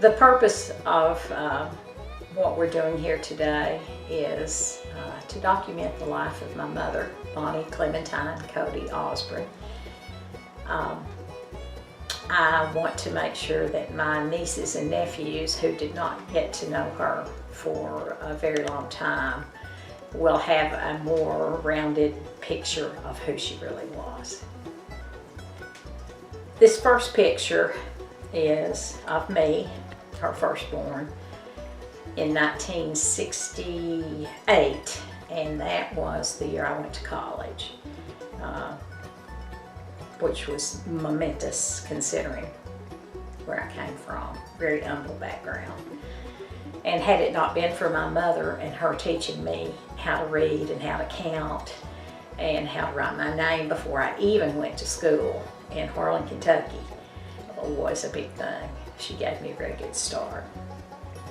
The purpose of what we're doing here today is to document the life of my mother, Bonnie Clementine Cody Osborne. I want to make sure that my nieces and nephews who did not get to know her for a very long time will have a more rounded picture of who she really was. This first picture is of me, her firstborn, in 1968, and that was the year I went to college, which was momentous considering where I came from. Very humble background. And had it not been for my mother and her teaching me how to read and how to count and how to write my name before I even went to school in Harlan, Kentucky, was a big thing. She gave me a very good start.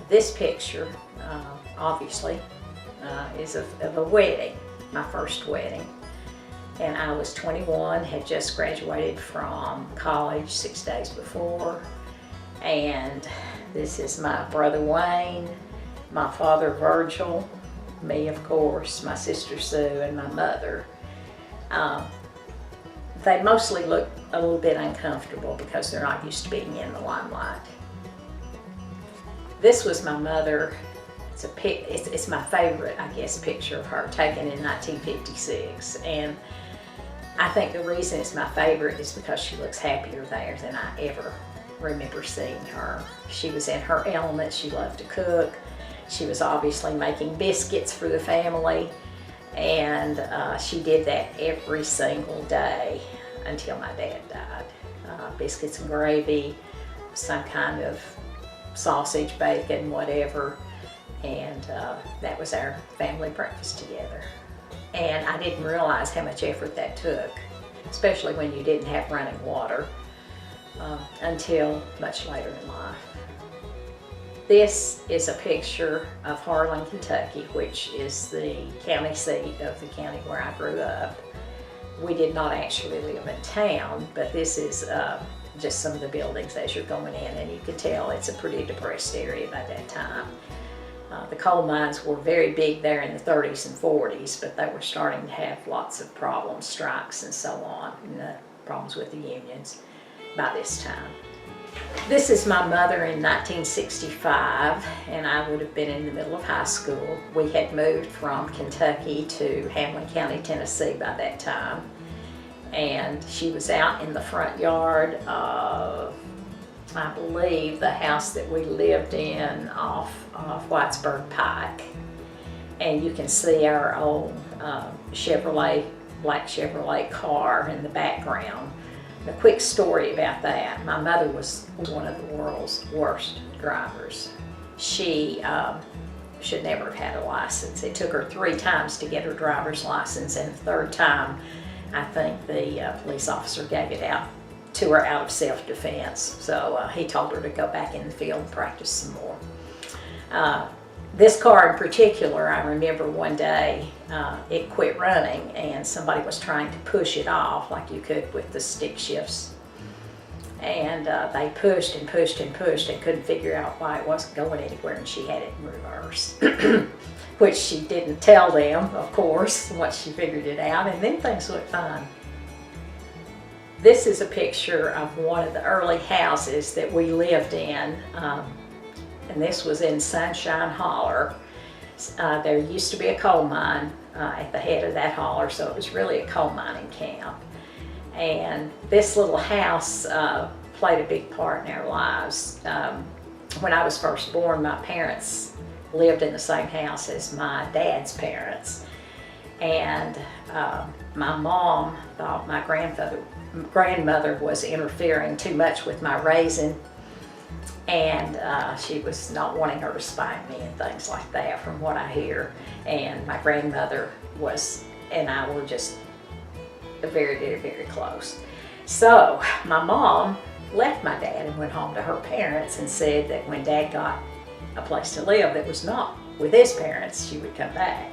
This picture, obviously, is of a wedding, my first wedding. And I was 21, had just graduated from college 6 days before. And this is my brother Wayne, my father Virgil, me of course, my sister Sue, and my mother. They mostly look a little bit uncomfortable because they're not used to being in the limelight. This was my mother. It's my favorite, I guess, picture of her, taken in 1956. And I think the reason it's my favorite is because she looks happier there than I ever remember seeing her. She was in her element. She loved to cook. She was obviously making biscuits for the family, and she did that every single day until my dad died. Biscuits and gravy, some kind of sausage, bacon, whatever, and that was our family breakfast together. And I didn't realize how much effort that took, especially when you didn't have running water, until much later in life. This is a picture of Harlan, Kentucky, which is the county seat of the county where I grew up. We did not actually live in town, but this is just some of the buildings as you're going in, and you can tell it's a pretty depressed area by that time. The coal mines were very big there in the 30s and 40s, but they were starting to have lots of problems, strikes and so on, and problems with the unions by this time. This is my mother in 1965, and I would have been in the middle of high school. We had moved from Kentucky to Hamlin County, Tennessee by that time, and she was out in the front yard of, I believe, the house that we lived in off Whitesburg Pike. And you can see our old black Chevrolet car in the background. A quick story about that. My mother was one of the world's worst drivers. She should never have had a license. It took her 3 times to get her driver's license, and the 3rd time, I think the police officer gave it out to her out of self-defense. So he told her to go back in the field and practice some more. This car in particular, I remember one day it quit running and somebody was trying to push it off like you could with the stick shifts. And they pushed and pushed and pushed and couldn't figure out why it wasn't going anywhere, and she had it in reverse. Which she didn't tell them, of course, once she figured it out, and then things looked fine. This is a picture of one of the early houses that we lived in, and this was in Sunshine Holler. There used to be a coal mine at the head of that holler, so it was really a coal mining camp. And this little house played a big part in our lives. When I was first born, my parents lived in the same house as my dad's parents. And my mom thought my grandmother was interfering too much with my raising, and she was not wanting her to spank me and things like that, from what I hear. And my grandmother and I were just very, very, very close. So my mom left my dad and went home to her parents and said that when Dad got a place to live that was not with his parents, she would come back.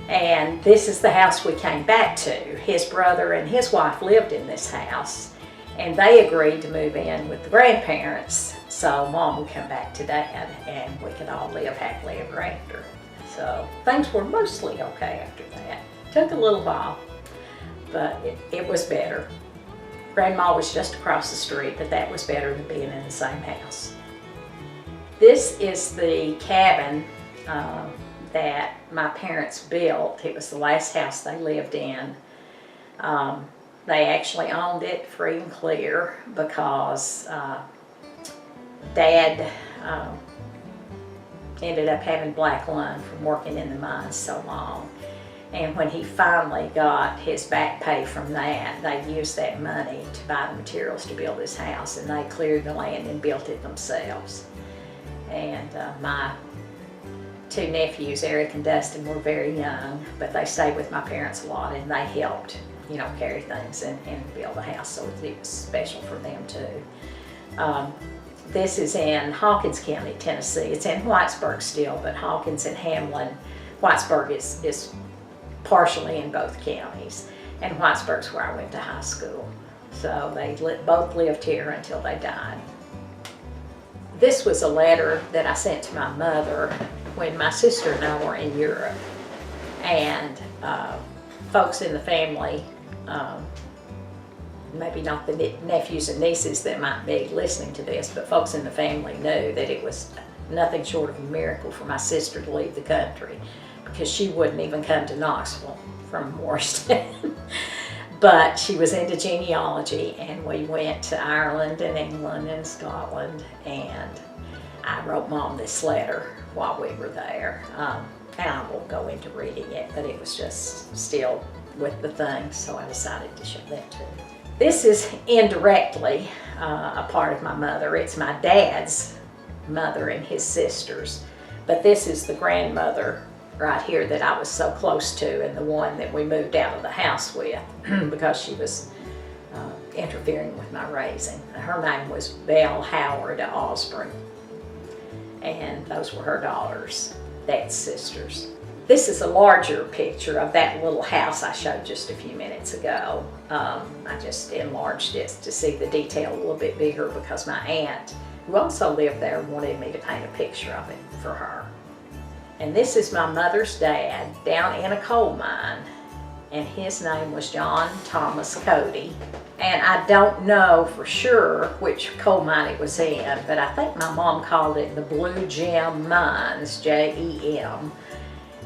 And this is the house we came back to. His brother and his wife lived in this house, And they agreed to move in with the grandparents so Mom would come back to Dad and we could all live happily ever after. So things were mostly okay after that. Took a little while, but it was better. Grandma was just across the street, but that was better than being in the same house. This is the cabin that my parents built. It was the last house they lived in. They actually owned it free and clear because Dad ended up having black lung from working in the mines so long. And when he finally got his back pay from that, they used that money to buy the materials to build his house, and they cleared the land and built it themselves. And my two nephews, Eric and Dustin, were very young, but they stayed with my parents a lot, and they helped, you know, carry things and build the house, so it was special for them too. This is in Hawkins County, Tennessee. It's in Whitesburg still, but Hawkins and Hamlin, Whitesburg is partially in both counties, and Whitesburg's where I went to high school. So they both lived here until they died. This was a letter that I sent to my mother when my sister and I were in Europe, and folks in the family, maybe not the nephews and nieces that might be listening to this, but folks in the family knew that it was nothing short of a miracle for my sister to leave the country, because she wouldn't even come to Knoxville from Morristown. But she was into genealogy, and we went to Ireland and England and Scotland, and I wrote Mom this letter while we were there. And I won't go into reading it, but it was just still with the thing, so I decided to show that too. This is indirectly a part of my mother. It's my dad's mother and his sisters, but this is the grandmother right here that I was so close to, and the one that we moved out of the house with because she was interfering with my raising. Her name was Belle Howard Osborne, and those were her daughters, Dad's sisters. This is a larger picture of that little house I showed just a few minutes ago. I just enlarged it to see the detail a little bit bigger because my aunt, who also lived there, wanted me to paint a picture of it for her. And this is my mother's dad down in a coal mine, and his name was John Thomas Cody. And I don't know for sure which coal mine it was in, but I think my mom called it the Blue Gem Mines, J-E-M.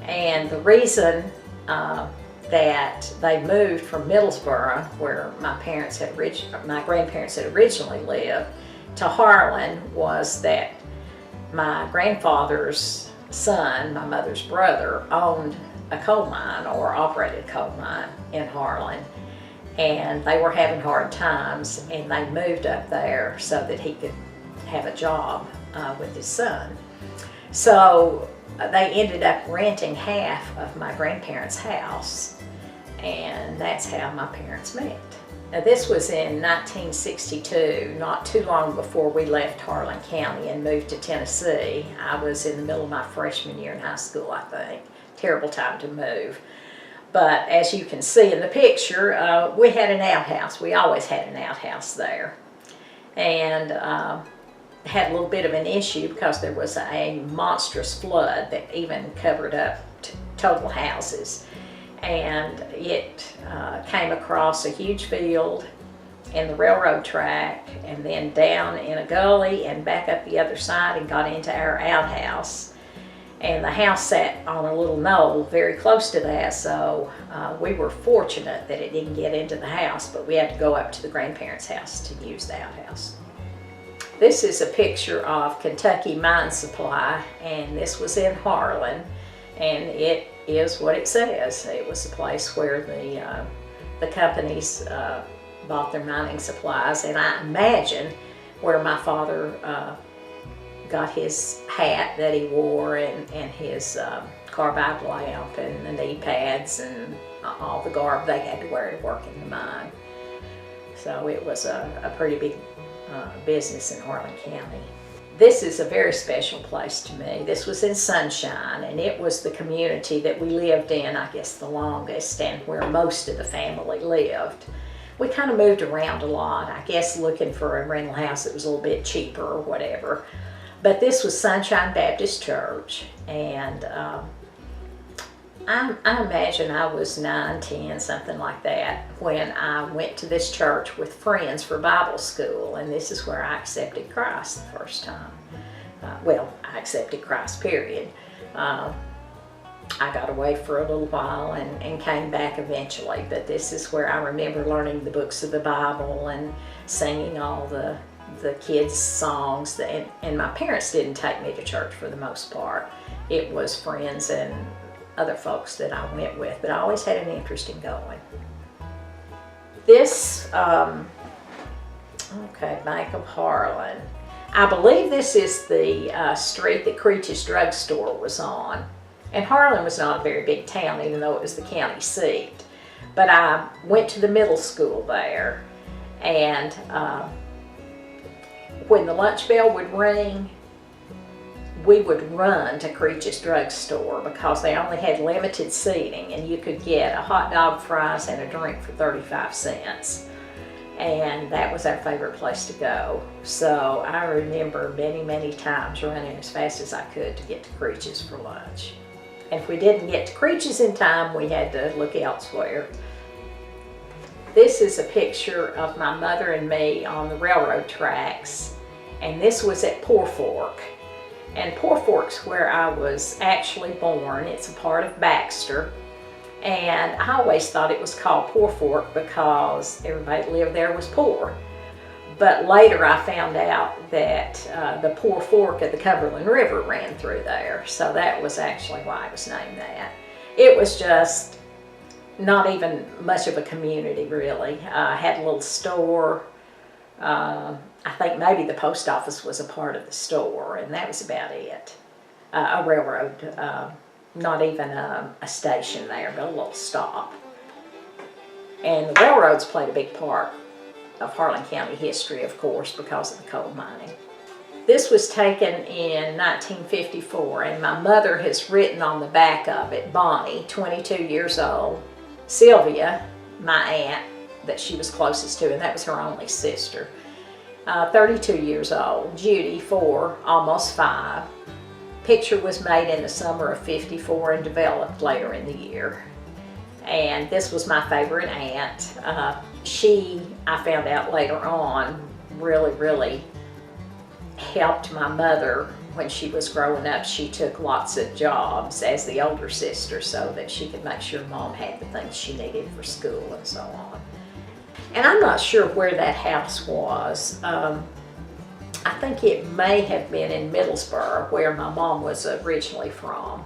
And the reason that they moved from Middlesboro, where my grandparents had originally lived, to Harlan was that my grandfather's son, my mother's brother, owned a coal mine or operated a coal mine in Harlan, and they were having hard times, and they moved up there so that he could have a job with his son. So they ended up renting half of my grandparents' house, and that's how my parents met. Now, this was in 1962, not too long before we left Harlan County and moved to Tennessee. I was in the middle of my freshman year in high school, I think. Terrible time to move. But as you can see in the picture, we had an outhouse. We always had an outhouse there. And had a little bit of an issue because there was a monstrous flood that even covered up total houses. And it came across a huge field and the railroad track, and then down in a gully and back up the other side and got into our outhouse. And the house sat on a little knoll very close to that, so we were fortunate that it didn't get into the house, but we had to go up to the grandparents' house to use the outhouse. This is a picture of Kentucky Mine Supply, and this was in Harlan, and it is what it says. It was the place where the companies bought their mining supplies, and I imagine where my father got his hat that he wore, and his carbide lamp and the knee pads and all the garb they had to wear to work in the mine. So it was a pretty big business in Harlan County. This is a very special place to me. This was in Sunshine, and it was the community that we lived in, I guess, the longest, and where most of the family lived. we kind of moved around a lot, I guess looking for a rental house that was a little bit cheaper or whatever. But this was Sunshine Baptist Church, and I imagine I was 9, 10, something like that, when I went to this church with friends for Bible school, and this is where I accepted Christ the first time. Well, I accepted Christ, period. I got away for a little while and came back eventually, but this is where I remember learning the books of the Bible and singing all the kids' songs. And my parents didn't take me to church for the most part. It was friends and other folks that I went with, but I always had an interest in going. This, Bank of Harlan. I believe this is the street that Creech's drugstore was on. And Harlan was not a very big town, even though it was the county seat. But I went to the middle school there, and when the lunch bell would ring, we would run to Creech's drugstore because they only had limited seating, and you could get a hot dog, fries, and a drink for 35 cents. And that was our favorite place to go. So I remember many, many times running as fast as I could to get to Creech's for lunch. And if we didn't get to Creech's in time, we had to look elsewhere. This is a picture of my mother and me on the railroad tracks, and this was at Poor Fork. And Poor Fork's where I was actually born. It's a part of Baxter. And I always thought it was called Poor Fork because everybody that lived there was poor. But later I found out that the Poor Fork of the Cumberland River ran through there. So that was actually why it was named that. It was just not even much of a community, really. Had a little store. I think maybe the post office was a part of the store, and that was about it. A railroad, not even a station there, but a little stop. And the railroads played a big part of Harlan County history, of course, because of the coal mining. This was taken in 1954, and my mother has written on the back of it, Bonnie, 22 years old, Sylvia, my aunt that she was closest to, and that was her only sister, 32 years old, Judy, 4, almost 5. Picture was made in the summer of '54 and developed later in the year. And this was my favorite aunt. She, I found out later on, really helped my mother when she was growing up. She took lots of jobs as the older sister so that she could make sure Mom had the things she needed for school and so on. And I'm not sure where that house was. I think it may have been in Middlesboro, where my mom was originally from,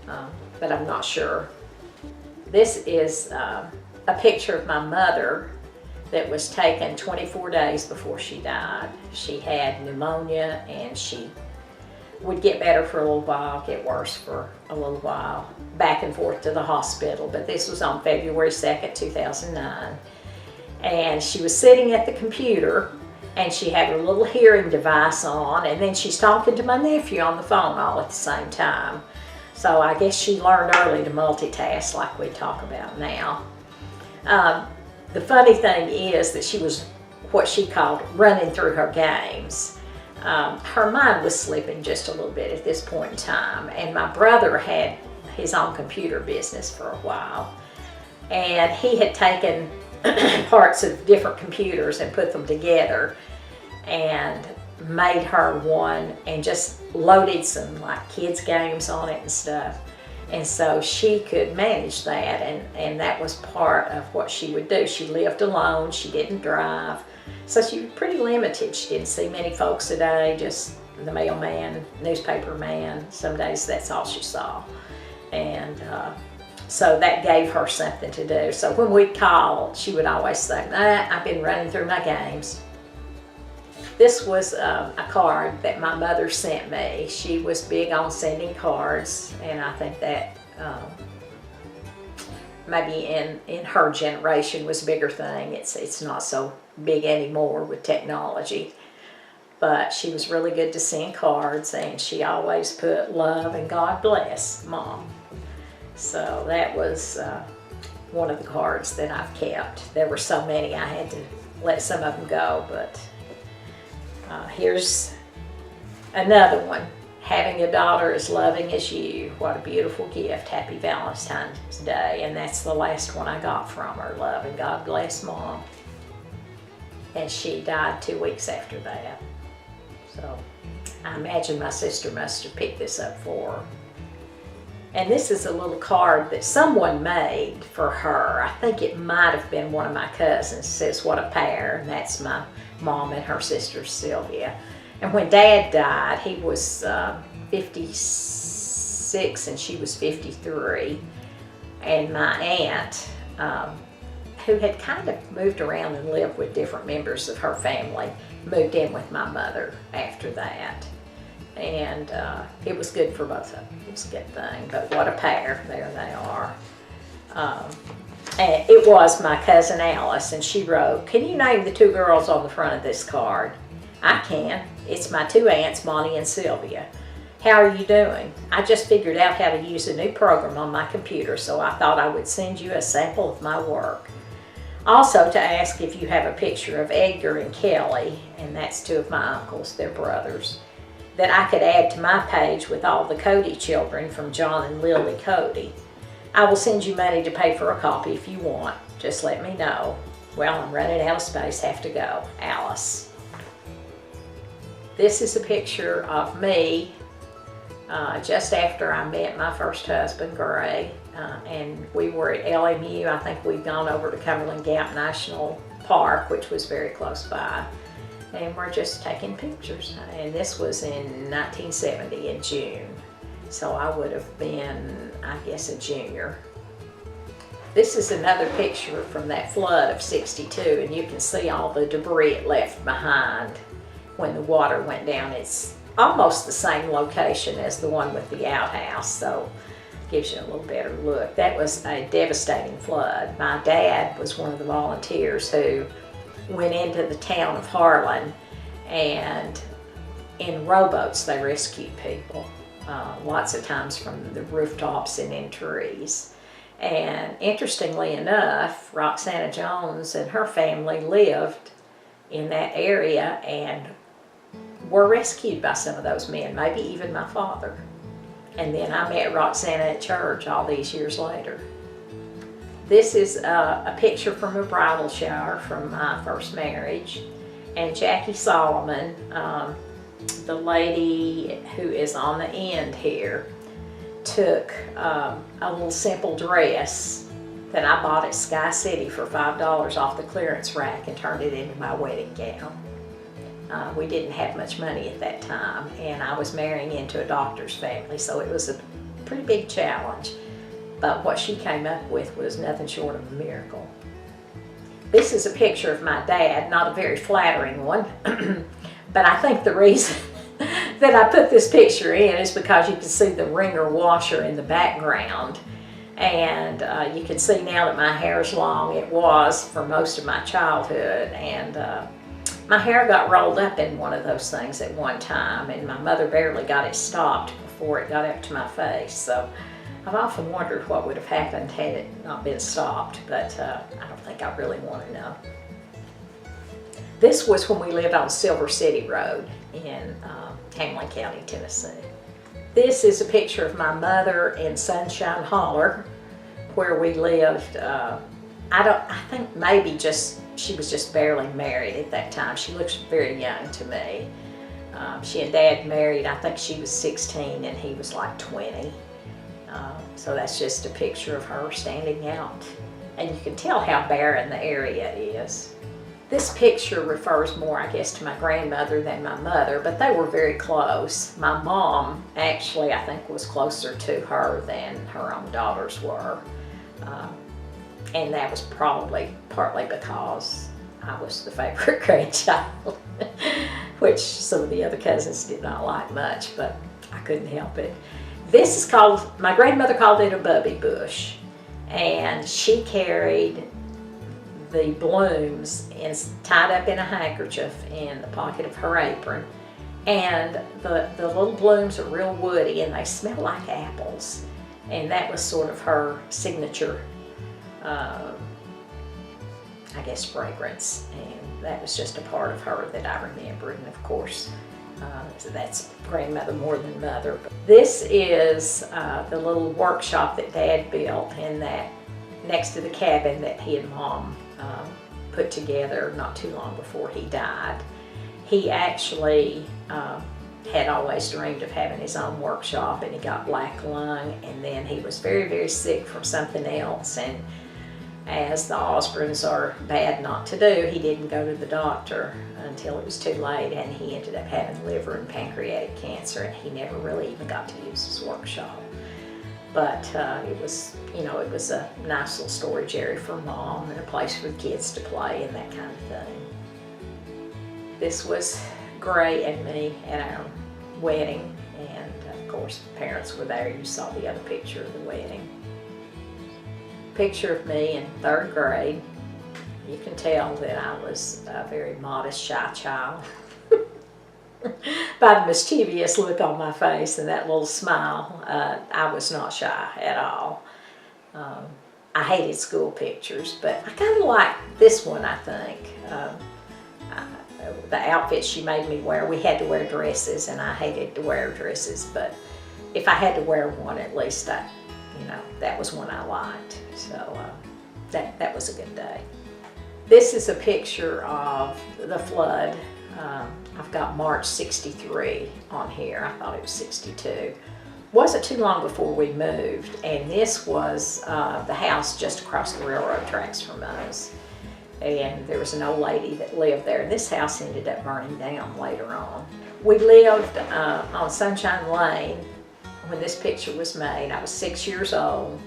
but I'm not sure. This is a picture of my mother that was taken 24 days before she died. She had pneumonia, and she would get better for a little while, get worse for a little while, back and forth to the hospital. But this was on February 2nd, 2009. And she was sitting at the computer, and she had her little hearing device on, and then she's talking to my nephew on the phone all at the same time. So I guess she learned early to multitask like we talk about now. The funny thing is that she was what she called running through her games. Her mind was slipping just a little bit at this point in time, and my brother had his own computer business for a while, and he had taken parts of different computers and put them together and made her one and just loaded some like kids games on it and stuff. And so she could manage that, and that was part of what she would do. She lived alone, she didn't drive, so she was pretty limited. She didn't see many folks a day, just the mailman, newspaper man. Some days that's all she saw. And so that gave her something to do. So when we'd call, she would always say, I've been running through my games. This was a card that my mother sent me. She was big on sending cards, and I think that maybe in her generation was a bigger thing. It's not so big anymore with technology. But she was really good to send cards, and she always put love and God bless, Mom. So that was one of the cards that I've kept. There were so many I had to let some of them go, but here's another one. Having a daughter as loving as you. What a beautiful gift. Happy Valentine's Day. And that's the last one I got from her. Love, and God bless Mom. And she died 2 weeks after that. So I imagine my sister must have picked this up for her. And this is a little card that someone made for her. I think it might have been one of my cousins. It says, what a pair. And that's my mom and her sister Sylvia. And when Dad died, he was 56 and she was 53. And my aunt, who had kind of moved around and lived with different members of her family, moved in with my mother after that. And it was good for both of them. It was a good thing. But what a pair. There they are. And it was my cousin Alice, and she wrote, can you name the 2 girls on the front of this card? I can. It's my 2 aunts, Monty and Sylvia. How are you doing? I just figured out how to use a new program on my computer, so I thought I would send you a sample of my work. Also to ask if you have a picture of Edgar and Kelly, and that's 2 of my uncles, they're brothers, that I could add to my page with all the Cody children from John and Lily Cody. I will send you money to pay for a copy if you want. Just let me know. Well, I'm running out of space, have to go. Alice. This is a picture of me just after I met my first husband, Gray, and we were at LMU. I think we'd gone over to Cumberland Gap National Park, which was very close by, and we're just taking pictures. And this was in 1970 in June, so I would have been, I guess, a junior. This is another picture from that flood of '62, and you can see all the debris it left behind when the water went down. It's almost the same location as the one with the outhouse, so it gives you a little better look. That was a devastating flood. My dad was one of the volunteers who went into the town of Harlan, and in rowboats they rescued people, lots of times from the rooftops and in trees. And interestingly enough, Roxana Jones and her family lived in that area and were rescued by some of those men, maybe even my father. And then I met Roxana at church all these years later. This is a picture from a bridal shower from my first marriage. And Jackie Solomon, the lady who is on the end here, took a little simple dress that I bought at Sky City for $5 off the clearance rack and turned it into my wedding gown. We didn't have much money at that time, and I was marrying into a doctor's family, so it was a pretty big challenge. But what she came up with was nothing short of a miracle. This is a picture of my dad, not a very flattering one, but I think the reason that I put this picture in is because you can see the wringer washer in the background. And you can see now that my hair is long. It was for most of my childhood, and my hair got rolled up in one of those things at one time, and my mother barely got it stopped before it got up to my face. So I've often wondered what would have happened had it not been stopped, but I don't think I really want to know. This was when we lived on Silver City Road in Hamlin County, Tennessee. This is a picture of my mother in Sunshine Holler, where we lived. I think maybe she was just barely married at that time. She looks very young to me. She and Dad married, I think she was 16 and he was like 20. So that's just a picture of her standing out. And you can tell how barren the area is. This picture refers more, I guess, to my grandmother than my mother, but they were very close. My mom, actually, I think was closer to her than her own daughters were. And that was probably partly because I was the favorite grandchild, which some of the other cousins did not like much, but I couldn't help it. This is called, my grandmother called it a bubby bush, and she carried the blooms tied up in a handkerchief in the pocket of her apron. And the little blooms are real woody and they smell like apples. And that was sort of her signature I guess, fragrance, and that was just a part of her that I remember. And of course, so that's grandmother more than mother. This is the little workshop that Dad built, and that next to the cabin that he and Mom put together not too long before he died. He actually had always dreamed of having his own workshop, and he got black lung, and then he was very, very sick from something else, and as the Osborns are bad not to do, he didn't go to the doctor until it was too late, and he ended up having liver and pancreatic cancer, and he never really even got to use his workshop. But it was, you know, it was a nice little storage area for Mom and a place for the kids to play and that kind of thing. This was Gray and me at our wedding, and of course the parents were there. You saw the other picture of the wedding. Picture of me in 3rd grade. You can tell that I was a very modest, shy child by the mischievous look on my face and that little smile. I was not shy at all. I hated school pictures, but I kind of like this one, I think. The outfit she made me wear, we had to wear dresses, and I hated to wear dresses, but if I had to wear one, at least that was one I liked. So that was a good day. This is a picture of the flood. I've got March '63 on here. I thought it was '62. Wasn't too long before we moved, and this was the house just across the railroad tracks from us. And there was an old lady that lived there, and this house ended up burning down later on. We lived on Sunshine Lane when this picture was made. I was 6 years old.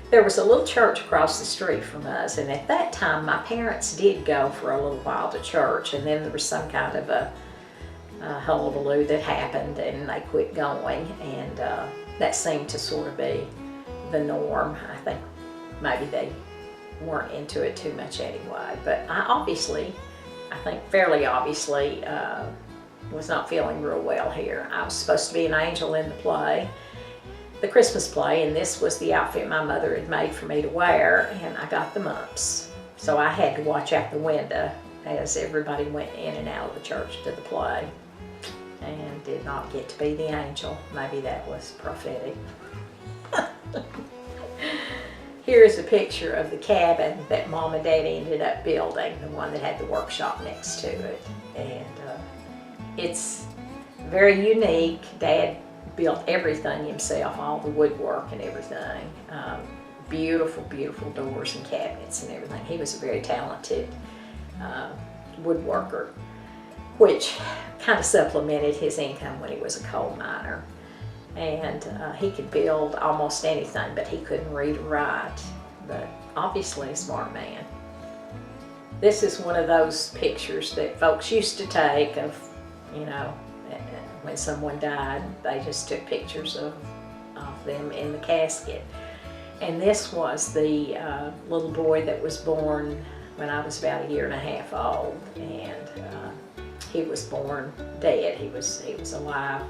There was a little church across the street from us, and at that time my parents did go for a little while to church, and then there was some kind of a hullabaloo that happened and they quit going, and that seemed to sort of be the norm. I think maybe they weren't into it too much anyway, but I think fairly obviously was not feeling real well here. I was supposed to be an angel in the play, the Christmas play, and this was the outfit my mother had made for me to wear, and I got the mumps. So I had to watch out the window as everybody went in and out of the church to the play, and did not get to be the angel. Maybe that was prophetic. Here's a picture of the cabin that Mom and Dad ended up building, the one that had the workshop next to it. And it's very unique. Dad built everything himself, all the woodwork and everything. Beautiful, beautiful doors and cabinets and everything. He was a very talented woodworker, which kind of supplemented his income when he was a coal miner. And he could build almost anything, but he couldn't read or write, but obviously a smart man. This is one of those pictures that folks used to take of, when someone died, they just took pictures of them in the casket. And this was the little boy that was born when I was about 1.5 years old, and he was born dead. He was alive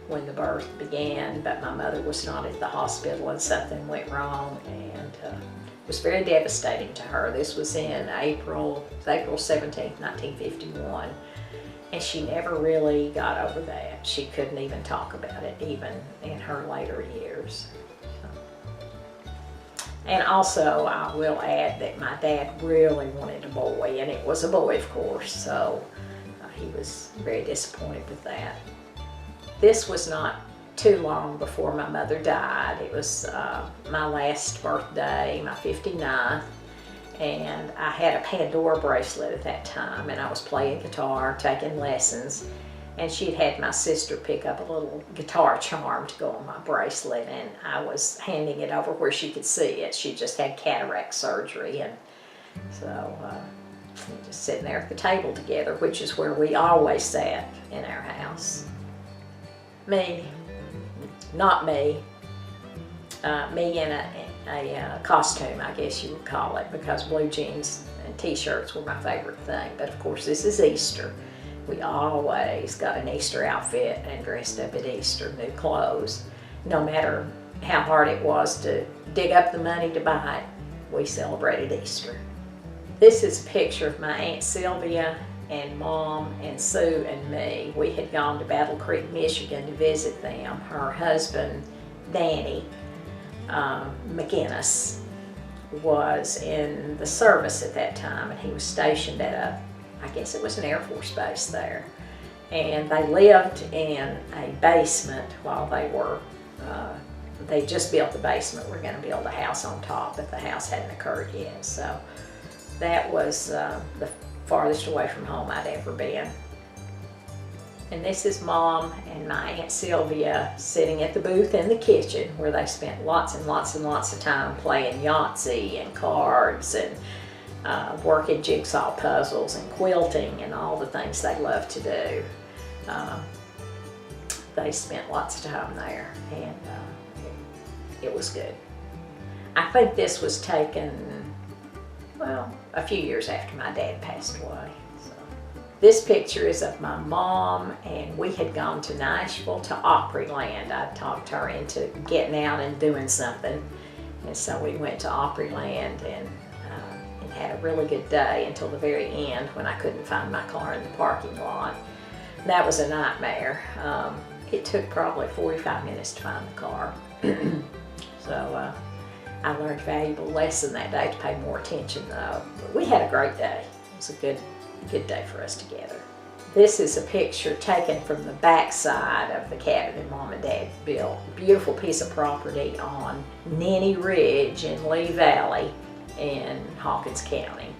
when the birth began, but my mother was not at the hospital and something went wrong, and it was very devastating to her. This was in April 17th, 1951, and she never really got over that. She couldn't even talk about it, even in her later years. And also, I will add that my dad really wanted a boy, and it was a boy, of course, so he was very disappointed with that. This was not too long before my mother died. It was my last birthday, my 59th, and I had a Pandora bracelet at that time, and I was playing guitar, taking lessons, and she'd had my sister pick up a little guitar charm to go on my bracelet, and I was handing it over where she could see it. She just had cataract surgery, and so we were just sitting there at the table together, which is where we always sat in our house. Me, not me, me in a costume, I guess you would call it, because blue jeans and t-shirts were my favorite thing. But of course, this is Easter. We always got an Easter outfit and dressed up at Easter, new clothes. No matter how hard it was to dig up the money to buy it, we celebrated Easter. This is a picture of my Aunt Sylvia and Mom and Sue and me. We had gone to Battle Creek, Michigan to visit them. Her husband, Danny McGinnis, was in the service at that time, and he was stationed at I guess it was an Air Force base there. And they lived in a basement while they just built the basement. We're going to build a house on top, but the house hadn't occurred yet. So that was the farthest away from home I'd ever been. And this is Mom and my Aunt Sylvia sitting at the booth in the kitchen, where they spent lots and lots and lots of time playing Yahtzee and cards and working jigsaw puzzles and quilting and all the things they love to do. They spent lots of time there, and it was good. I think this was taken, well, a few years after my dad passed away. So. This picture is of my mom, and we had gone to Nashville to Opryland. I talked her into getting out and doing something, and so we went to Opryland and had a really good day until the very end, when I couldn't find my car in the parking lot. That was a nightmare. It took probably 45 minutes to find the car. So I learned a valuable lesson that day, to pay more attention though. But we had a great day. It was a good day for us together. This is a picture taken from the back side of the cabin that Mom and Dad built. Beautiful piece of property on Nenny Ridge in Lee Valley in Hawkins County.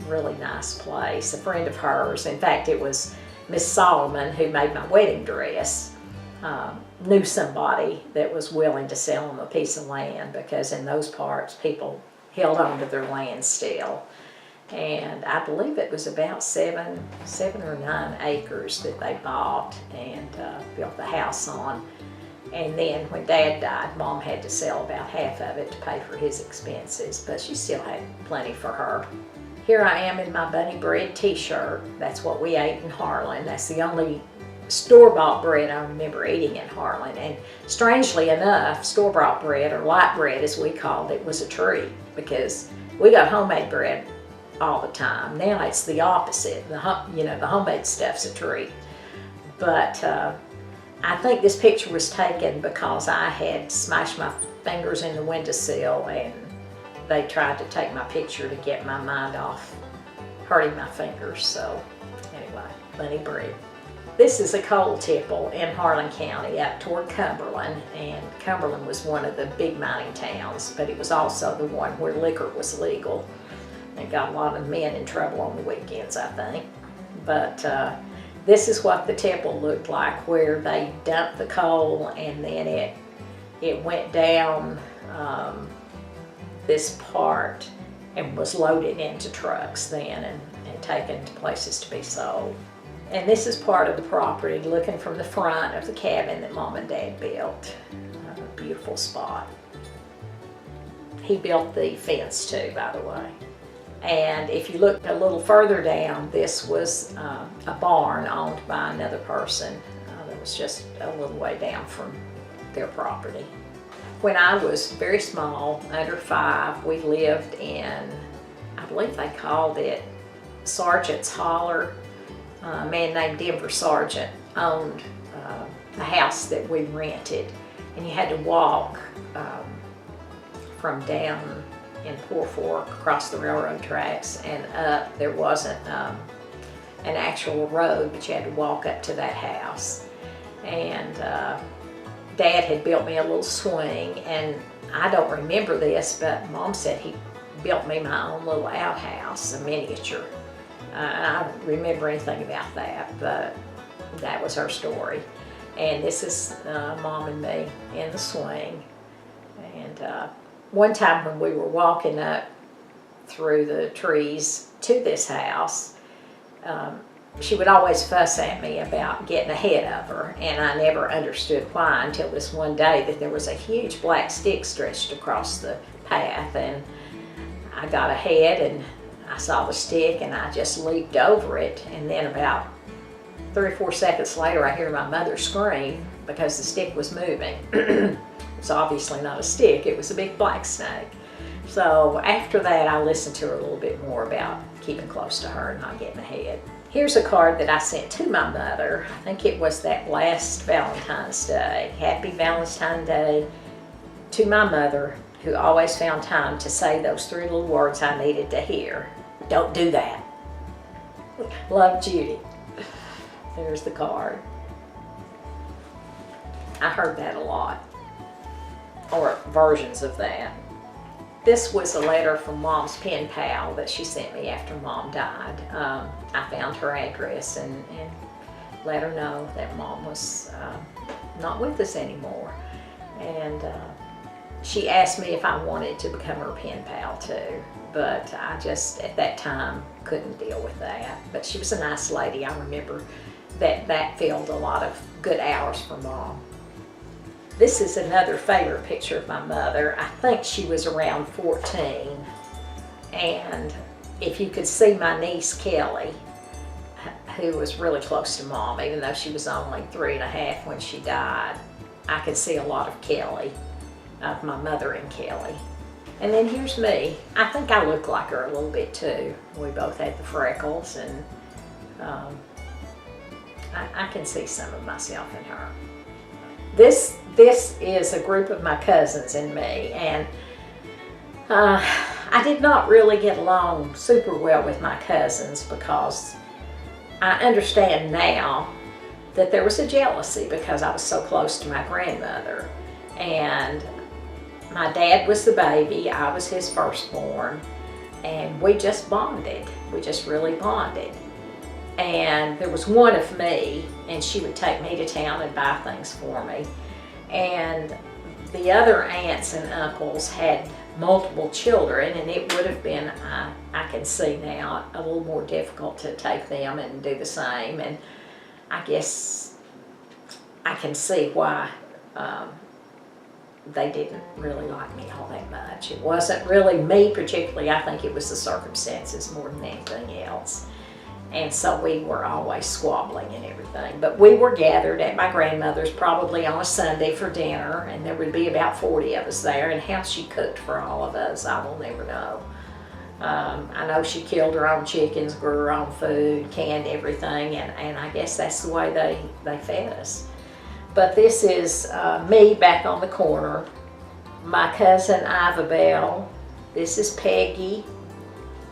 Really nice place. A friend of hers, in fact it was Miss Solomon who made my wedding dress, knew somebody that was willing to sell them a piece of land, because in those parts people held on to their land still. And I believe it was about seven or 9 acres that they bought and built the house on. And then when Dad died, Mom had to sell about half of it to pay for his expenses, but she still had plenty for her. Here I am in my Bunny Bread t-shirt. That's what we ate in Harlan. That's the only store-bought bread I remember eating in Harlan. And strangely enough, store-bought bread, or light bread as we called it, was a treat, because we got homemade bread all the time. Now it's the opposite. The homemade stuff's a treat. But I think this picture was taken because I had smashed my fingers in the windowsill, and they tried to take my picture to get my mind off hurting my fingers. So anyway, Bunny Bread. This is a coal tipple in Harlan County up toward Cumberland, and Cumberland was one of the big mining towns, but it was also the one where liquor was legal. It got a lot of men in trouble on the weekends, I think. But this is what the tipple looked like, where they dumped the coal, and then it went down this part and was loaded into trucks then and taken to places to be sold. And this is part of the property, looking from the front of the cabin that Mom and Dad built. A beautiful spot. He built the fence too, by the way. And if you look a little further down, this was a barn owned by another person that was just a little way down from their property. When I was very small, under 5, we lived in, I believe they called it Sergeant's Holler. A man named Denver Sargent owned the house that we rented, and you had to walk from down in Poor Fork across the railroad tracks and up. There wasn't an actual road, but you had to walk up to that house. And Dad had built me a little swing, and I don't remember this, but Mom said he built me my own little outhouse, a miniature. I don't remember anything about that, but that was her story. And this is Mom and me in the swing. And one time when we were walking up through the trees to this house, she would always fuss at me about getting ahead of her, and I never understood why until this one day that there was a huge black stick stretched across the path, and I got ahead and I saw the stick and I just leaped over it, and then about 3 or 4 seconds later I hear my mother scream because the stick was moving. It was obviously not a stick, it was a big black snake. So after that, I listened to her a little bit more about keeping close to her and not getting ahead. Here's a card that I sent to my mother. I think it was that last Valentine's Day. Happy Valentine's Day to my mother, who always found time to say those 3 little words I needed to hear. Don't do that. Love, Judy. There's the card. I heard that a lot, or versions of that. This was a letter from Mom's pen pal that she sent me after Mom died. I found her address and let her know that Mom was not with us anymore. And she asked me if I wanted to become her pen pal too, but I just, at that time, couldn't deal with that. But she was a nice lady. I remember that filled a lot of good hours for Mom. This is another favorite picture of my mother. I think she was around 14. And if you could see my niece Kelly, who was really close to Mom, even though she was only 3 and a half when she died, I could see a lot of Kelly, of my mother and Kelly. And then here's me. I think I look like her a little bit too. We both had the freckles, and I can see some of myself in her. This is a group of my cousins and me, and I did not really get along super well with my cousins because I understand now that there was a jealousy because I was so close to my grandmother. And my dad was the baby, I was his firstborn, and we just bonded. We just really bonded. And there was one of me, and she would take me to town and buy things for me. And the other aunts and uncles had multiple children, and it would have been, I can see now, a little more difficult to take them and do the same. And I guess I can see why they didn't really like me all that much. It wasn't really me particularly. I think it was the circumstances more than anything else. And so we were always squabbling and everything. But we were gathered at my grandmother's probably on a Sunday for dinner, and there would be about 40 of us there, and how she cooked for all of us, I will never know. I know she killed her own chickens, grew her own food, canned everything, and I guess that's the way they fed us. But this is me back on the corner, my cousin Iva Bell, this is Peggy,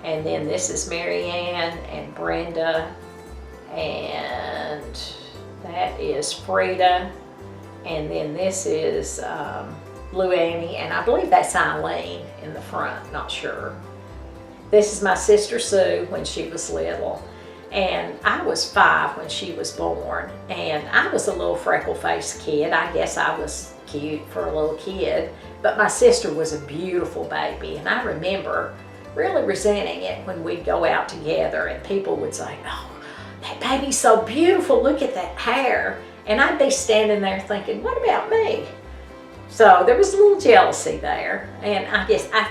and then this is Mary Ann and Brenda, and that is Frida, and then this is Lou Annie, and I believe that's Eileen in the front, not sure. This is my sister Sue when she was little, and I was 5 when she was born, and I was a little freckle-faced kid. I guess I was cute for a little kid, but my sister was a beautiful baby, and I remember really resenting it when we'd go out together and people would say, "Oh, that baby's so beautiful, look at that hair." And I'd be standing there thinking, what about me? So there was a little jealousy there, and I guess I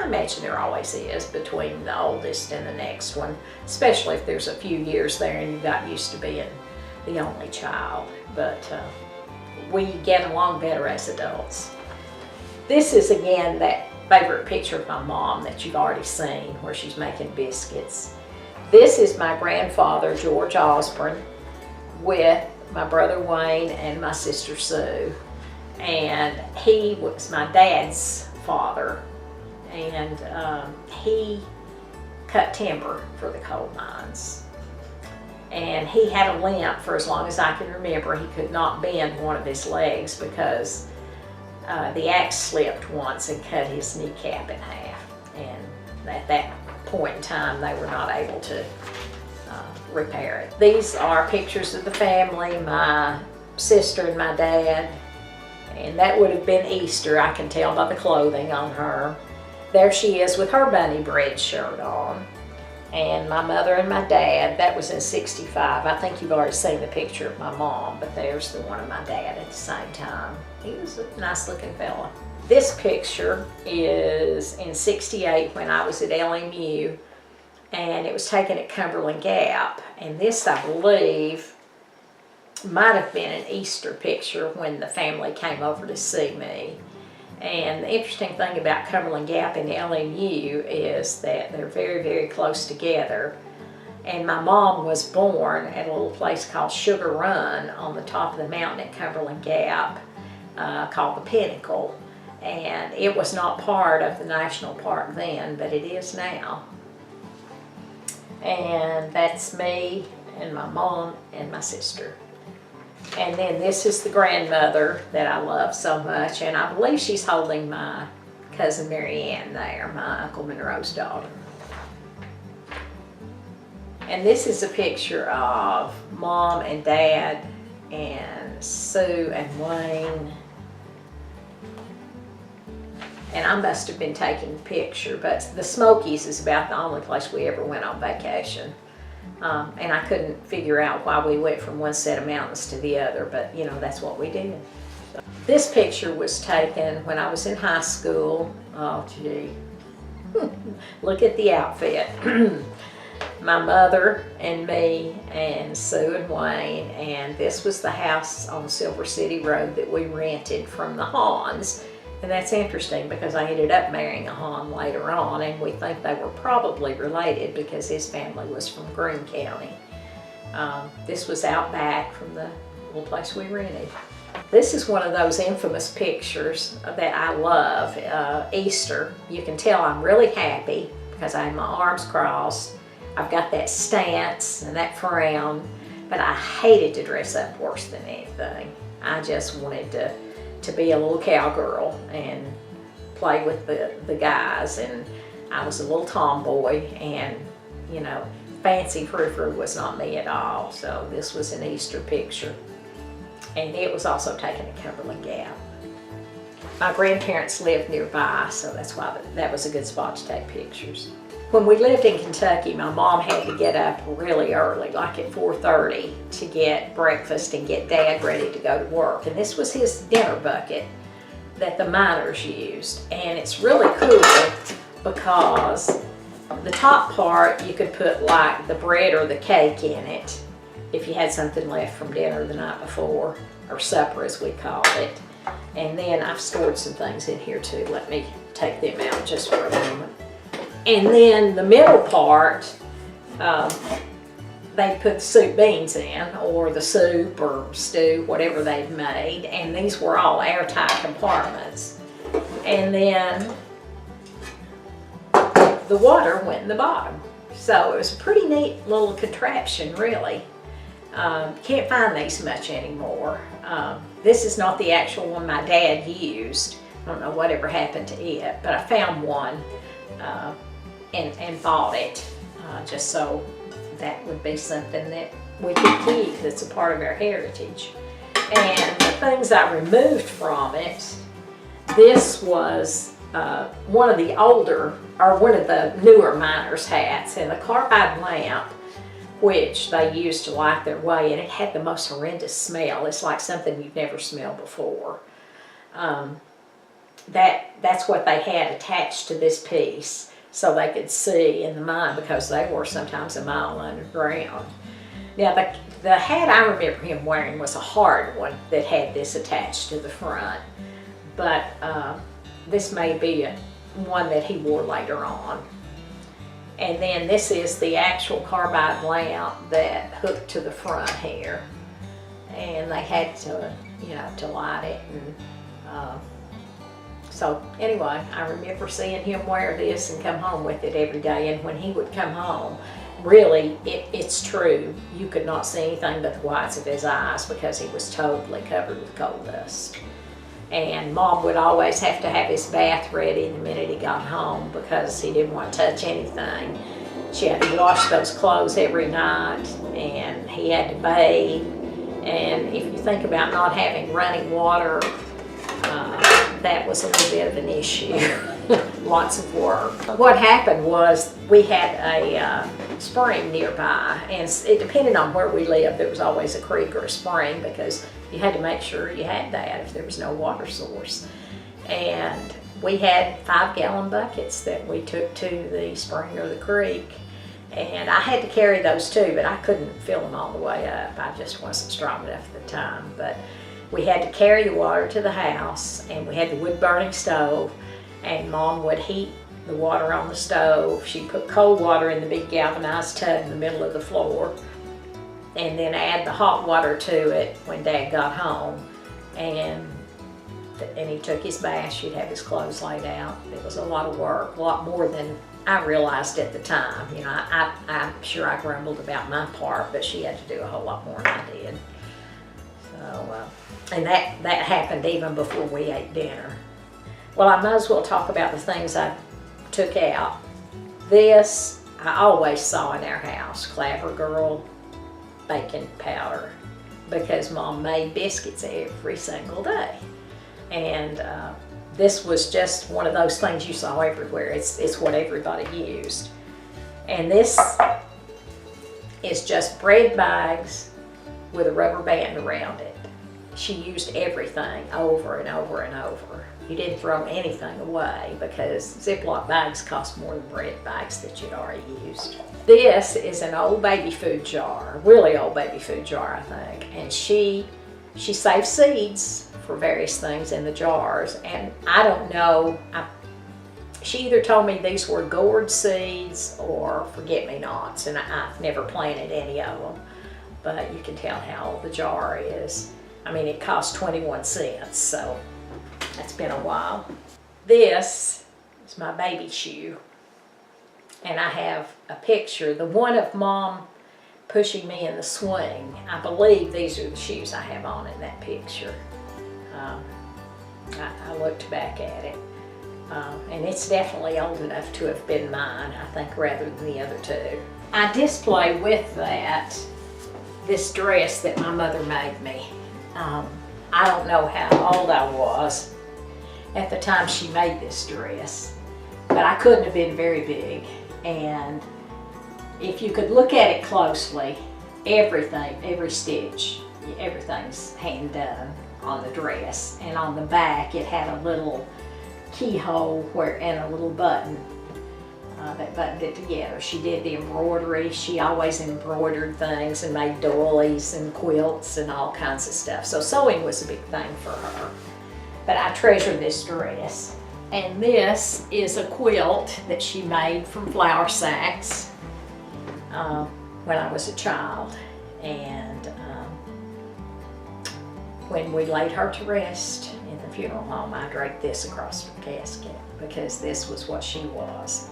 imagine there always is between the oldest and the next one, especially if there's a few years there and you got used to being the only child. But we get along better as adults. This is again that favorite picture of my mom that you've already seen where she's making biscuits. This is my grandfather, George Osborne, with my brother Wayne and my sister Sue. And he was my dad's father, and he cut timber for the coal mines. And he had a limp for as long as I can remember. He could not bend one of his legs because the axe slipped once and cut his kneecap in half. And at that point in time, they were not able to repair it. These are pictures of the family, my sister and my dad. And that would have been Easter, I can tell by the clothing on her. There she is with her bunny bread shirt on. And my mother and my dad, that was in '65. I think you've already seen the picture of my mom, but there's the one of my dad at the same time. He was a nice looking fella. This picture is in '68 when I was at LMU, and it was taken at Cumberland Gap. And this, I believe, might have been an Easter picture when the family came over to see me. And the interesting thing about Cumberland Gap and LMU is that they're very, very close together. And my mom was born at a little place called Sugar Run on the top of the mountain at Cumberland Gap, called the Pinnacle. And it was not part of the national park then, but it is now. And that's me and my mom and my sister. And then this is the grandmother that I love so much, and I believe she's holding my cousin Mary Ann there, my Uncle Monroe's daughter. And this is a picture of Mom and Dad and Sue and Wayne. And I must have been taking the picture, but the Smokies is about the only place we ever went on vacation. And I couldn't figure out why we went from one set of mountains to the other, but you know, that's what we did. This picture was taken when I was in high school. Oh gee, look at the outfit. My mother and me and Sue and Wayne, and this was the house on Silver City Road that we rented from the Hauns. And that's interesting because I ended up marrying a Haun later on, and we think they were probably related because his family was from Greene County. This was out back from the little place we rented. This is one of those infamous pictures that I love, Easter. You can tell I'm really happy because I have my arms crossed. I've got that stance and that frown, but I hated to dress up worse than anything. I just wanted to be a little cowgirl and play with the guys, and I was a little tomboy, and you know, fancy frou-frou was not me at all. So this was an Easter picture, and it was also taken at Cumberland Gap. My grandparents lived nearby, so that's why that was a good spot to take pictures. When we lived in Kentucky, my mom had to get up really early, like at 4:30, to get breakfast and get Dad ready to go to work. And this was his dinner bucket that the miners used. And it's really cool because the top part, you could put like the bread or the cake in it if you had something left from dinner the night before, or supper as we called it. And then I've stored some things in here too. Let me take them out just for a moment. And then the middle part, they put the soup beans in, or the soup or stew, whatever they've made. And these were all airtight compartments. And then the water went in the bottom. So it was a pretty neat little contraption, really. Can't find these much anymore. This is not the actual one my dad used. I don't know whatever happened to it, but I found one. And bought it just so that would be something that we could keep, that's a part of our heritage. And the things I removed from it, this was one of the older, or one of the newer miners' hats, and the carbide lamp, which they used to light their way, and it had the most horrendous smell. It's like something you've never smelled before. That's what they had attached to this piece, so they could see in the mine, because they were sometimes a mile underground. Now the hat I remember him wearing was a hard one that had this attached to the front, but this may be one that he wore later on. And then this is the actual carbide lamp that hooked to the front here, and they had to, you know, to light it. And so anyway, I remember seeing him wear this and come home with it every day. And when he would come home, really, it's true, you could not see anything but the whites of his eyes because he was totally covered with coal dust. And Mom would always have to have his bath ready the minute he got home because he didn't want to touch anything. She had to wash those clothes every night, and he had to bathe. And if you think about not having running water, that was a little bit of an issue. Lots of work. What happened was we had a spring nearby, and it depended on where we lived. There was always a creek or a spring because you had to make sure you had that if there was no water source. And we had 5-gallon buckets that we took to the spring or the creek, and I had to carry those too, but I couldn't fill them all the way up. I just wasn't strong enough at the time. But we had to carry the water to the house, and we had the wood burning stove, and Mom would heat the water on the stove. She'd put cold water in the big galvanized tub in the middle of the floor, and then add the hot water to it when Dad got home. And he took his bath. She'd have his clothes laid out. It was a lot of work, a lot more than I realized at the time. You know, I'm sure I grumbled about my part, but she had to do a whole lot more than I did. So, and that happened even before we ate dinner. Well, I might as well talk about the things I took out. This, I always saw in our house, Clabber Girl baking powder, because Mom made biscuits every single day. And this was just one of those things you saw everywhere. It's what everybody used. And this is just bread bags with a rubber band around it. She used everything over and over and over. You didn't throw anything away because Ziploc bags cost more than bread bags that you'd already used. This is an old baby food jar, really old baby food jar, I think. And she saved seeds for various things in the jars. And I don't know, she either told me these were gourd seeds or forget-me-nots, and I've never planted any of them. But you can tell how old the jar is. I mean, it cost 21 cents, so that's been a while. This is my baby shoe. And I have a picture, the one of Mom pushing me in the swing. I believe these are the shoes I have on in that picture. I looked back at it. And it's definitely old enough to have been mine, I think, rather than the other two. I display with that this dress that my mother made me. I don't know how old I was at the time she made this dress, but I couldn't have been very big. And if you could look at it closely, everything, every stitch, everything's hand done on the dress. And on the back it had a little keyhole and a little button that buttoned it together. She did the embroidery. She always embroidered things and made doilies and quilts and all kinds of stuff. So sewing was a big thing for her. But I treasure this dress. And this is a quilt that she made from flour sacks when I was a child. And when we laid her to rest in the funeral home, I draped this across her casket because this was what she was.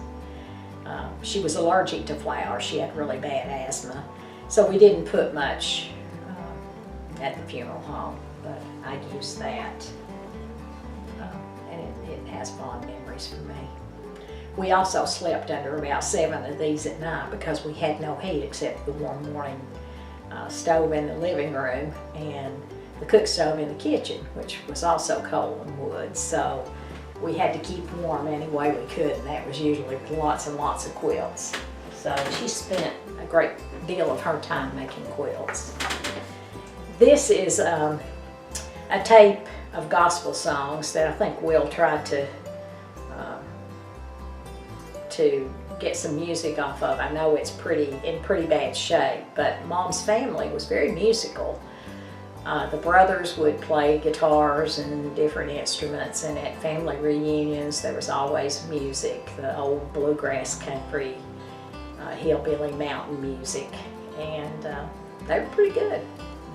She was allergic to flour. She had really bad asthma. So we didn't put much at the funeral home, but I used that. And it has fond memories for me. We also slept under about 7 of these at night because we had no heat except the warm morning stove in the living room and the cook stove in the kitchen, which was also coal and wood. So we had to keep warm any way we could, and that was usually with lots and lots of quilts. So she spent a great deal of her time making quilts. This is a tape of gospel songs that I think Will tried to get some music off of. I know it's in pretty bad shape, but Mom's family was very musical. The brothers would play guitars and different instruments, and at family reunions there was always music, the old bluegrass country, hillbilly mountain music, and they were pretty good.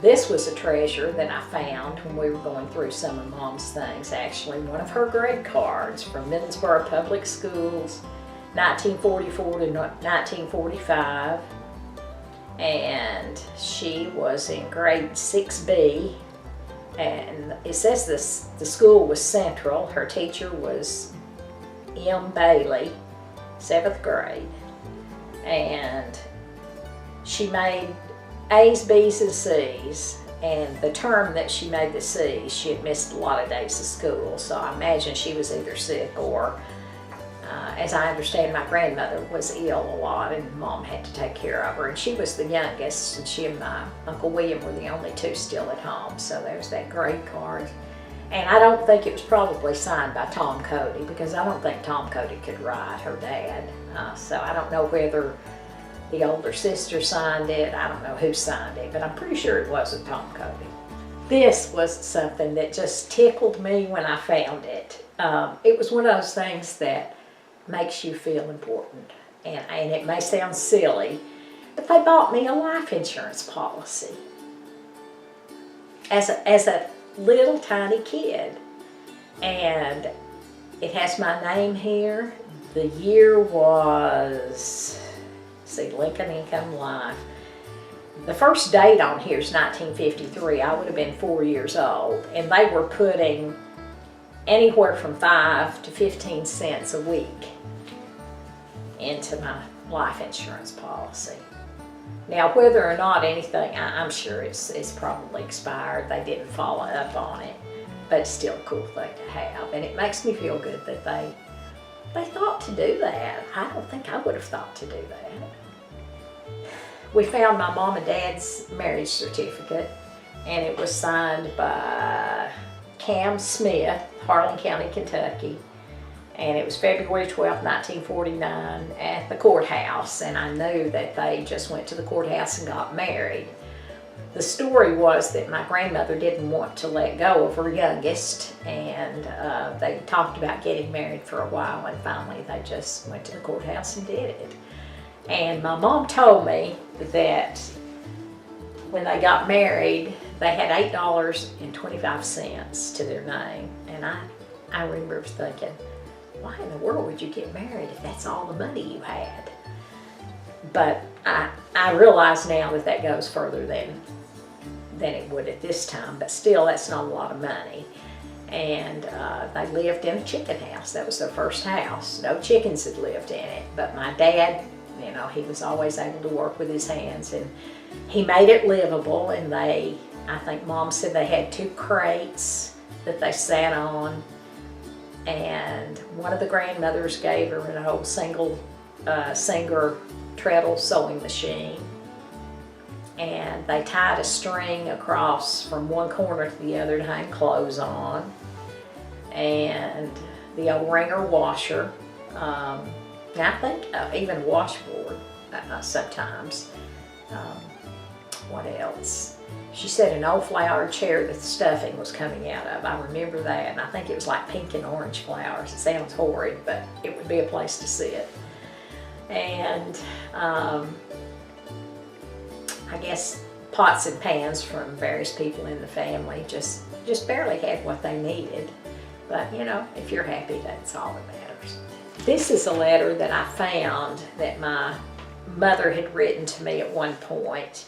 This was a treasure that I found when we were going through some of Mom's things. Actually, one of her grade cards from Middlesboro Public Schools, 1944 to 1945. And she was in grade 6B, and it says the school was Central. Her teacher was M. Bailey, 7th grade, and she made A's, B's, and C's, and the term that she made the C's, she had missed a lot of days of school, so I imagine she was either sick or as I understand, my grandmother was ill a lot and Mom had to take care of her. And she was the youngest, and she and my Uncle William were the only two still at home. So there's that grade card. And I don't think it was probably signed by Tom Cody, because I don't think Tom Cody could write, her dad. So I don't know whether the older sister signed it. I don't know who signed it, but I'm pretty sure it wasn't Tom Cody. This was something that just tickled me when I found it. It was one of those things that makes you feel important. And it may sound silly, but they bought me a life insurance policy as a little tiny kid. And it has my name here. The year was, see, Lincoln Income Life. The first date on here is 1953. I would have been 4 years old. And they were putting anywhere from 5 to 15 cents a week into my life insurance policy. Now, whether or not anything, I'm sure it's probably expired. They didn't follow up on it. But it's still a cool thing to have. And it makes me feel good that they thought to do that. I don't think I would have thought to do that. We found my mom and dad's marriage certificate, and it was signed by Cam Smith, Harlan County, Kentucky. And it was February 12, 1949 at the courthouse. And I knew that they just went to the courthouse and got married. The story was that my grandmother didn't want to let go of her youngest, and they talked about getting married for a while, and finally they just went to the courthouse and did it. And my mom told me that when they got married, they had $8.25 to their name. And I remember thinking, why in the world would you get married if that's all the money you had? But I realize now that that goes further than it would at this time, but still that's not a lot of money. And they lived in a chicken house. That was their first house. No chickens had lived in it, but my dad, you know, he was always able to work with his hands, and he made it livable. And I think Mom said they had 2 crates that they sat on, and one of the grandmothers gave her an old Singer treadle sewing machine. And they tied a string across from one corner to the other to hang clothes on. And the old wringer washer. Now I think even washboard sometimes. What else? She said an old flowered chair that the stuffing was coming out of. I remember that, and I think it was like pink and orange flowers. It sounds horrid, but it would be a place to sit. And I guess pots and pans from various people in the family just barely had what they needed. But you know, if you're happy, that's all that matters. This is a letter that I found that my mother had written to me at one point.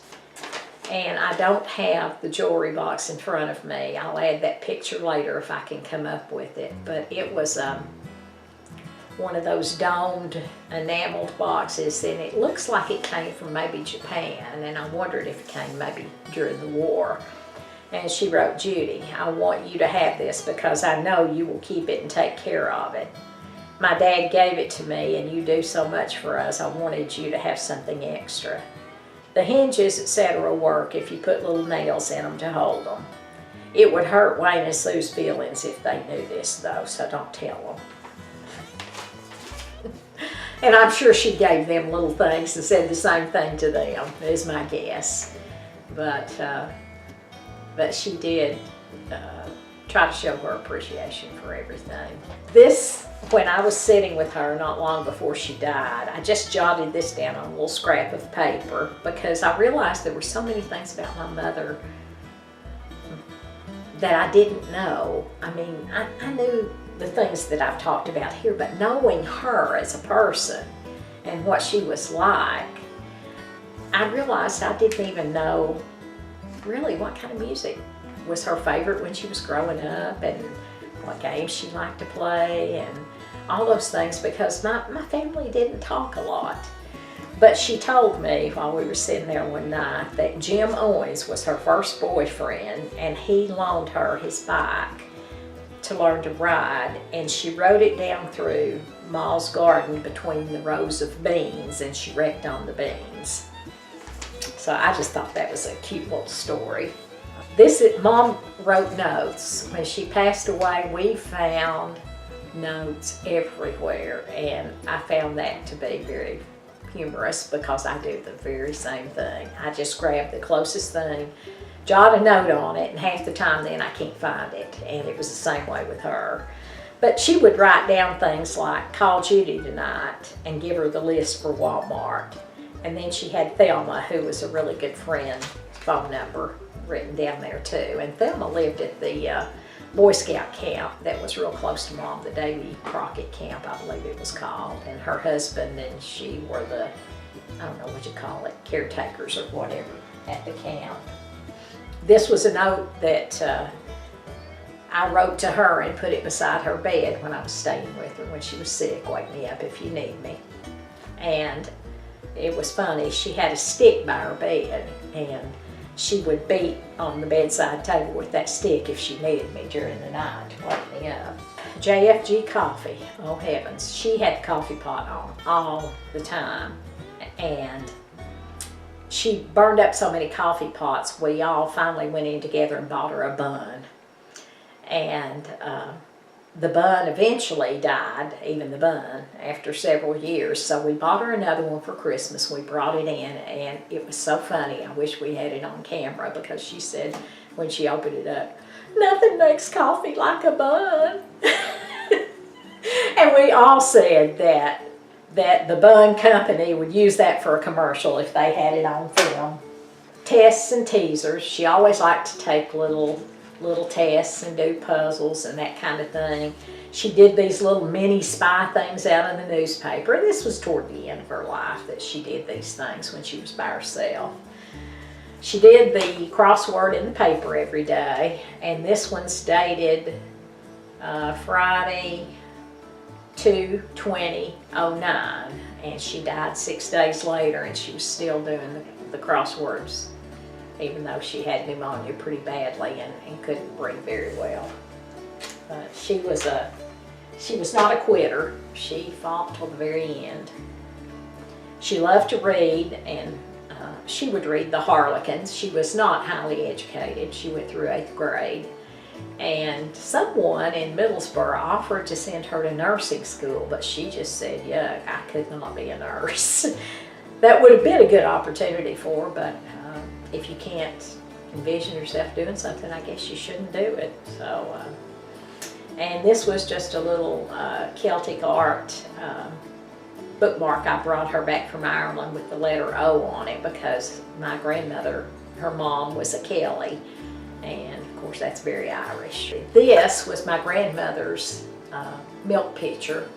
And I don't have the jewelry box in front of me. I'll add that picture later if I can come up with it. But it was one of those domed enameled boxes, and it looks like it came from maybe Japan, and I wondered if it came maybe during the war. And she wrote, Judy, I want you to have this because I know you will keep it and take care of it. My dad gave it to me, and you do so much for us, I wanted you to have something extra. The hinges, etc. work if you put little nails in them to hold them. It would hurt Wayne and Sue's feelings if they knew this though, so don't tell them. And I'm sure she gave them little things and said the same thing to them, is my guess. But she did try to show her appreciation for everything. This, when I was sitting with her not long before she died, I just jotted this down on a little scrap of paper because I realized there were so many things about my mother that I didn't know. I mean, I knew the things that I've talked about here, but knowing her as a person and what she was like, I realized I didn't even know really what kind of music was her favorite when she was growing up, and what games she liked to play, and all those things, because my family didn't talk a lot. But she told me while we were sitting there one night that Jim Owens was her first boyfriend, and he loaned her his bike to learn to ride, and she rode it down through Ma's garden between the rows of beans, and she wrecked on the beans. So I just thought that was a cute little story. Mom wrote notes. When she passed away, we found notes everywhere, and I found that to be very humorous because I do the very same thing. I just grab the closest thing jot a note on it, and half the time then I can't find it. And it was the same way with her. But she would write down things like, call Judy tonight, and give her the list for Walmart. And then she had Thelma, who was a really good friend, phone number written down there too. And Thelma lived at the Boy Scout camp that was real close to Mom, the Davy Crockett camp, I believe it was called. And her husband and she were the, I don't know what you call it, caretakers or whatever at the camp. This was a note that I wrote to her and put it beside her bed when I was staying with her when she was sick. Wake me up if you need me. And it was funny, she had a stick by her bed, and she would beat on the bedside table with that stick if she needed me during the night to wake me up. JFG coffee, oh heavens. She had the coffee pot on all the time, and she burned up so many coffee pots, we all finally went in together and bought her a bun. And the bun eventually died, even the bun, after several years. So we bought her another one for Christmas. We brought it in, and it was so funny. I wish we had it on camera, because she said when she opened it up, nothing makes coffee like a bun. And we all said that the bun company would use that for a commercial if they had it on film. Tests and teasers. She always liked to take little tests and do puzzles and that kind of thing. She did these little mini spy things out in the newspaper. This was toward the end of her life that she did these things when she was by herself. She did the crossword in the paper every day, and this one's dated Friday 2/20/09, and she died 6 days later, and she was still doing the crosswords, even though she had pneumonia pretty badly and couldn't breathe very well. But she was not a quitter. She fought till the very end. She loved to read, and she would read the Harlequins. She was not highly educated. She went through 8th grade. And someone in Middlesboro offered to send her to nursing school, but she just said, yuck, I could not be a nurse. That would have been a good opportunity for her, but if you can't envision yourself doing something, I guess you shouldn't do it. So, and this was just a little Celtic art bookmark I brought her back from Ireland with the letter O on it, because my grandmother, her mom, was a Kelly, and of course that's very Irish. This was my grandmother's milk pitcher,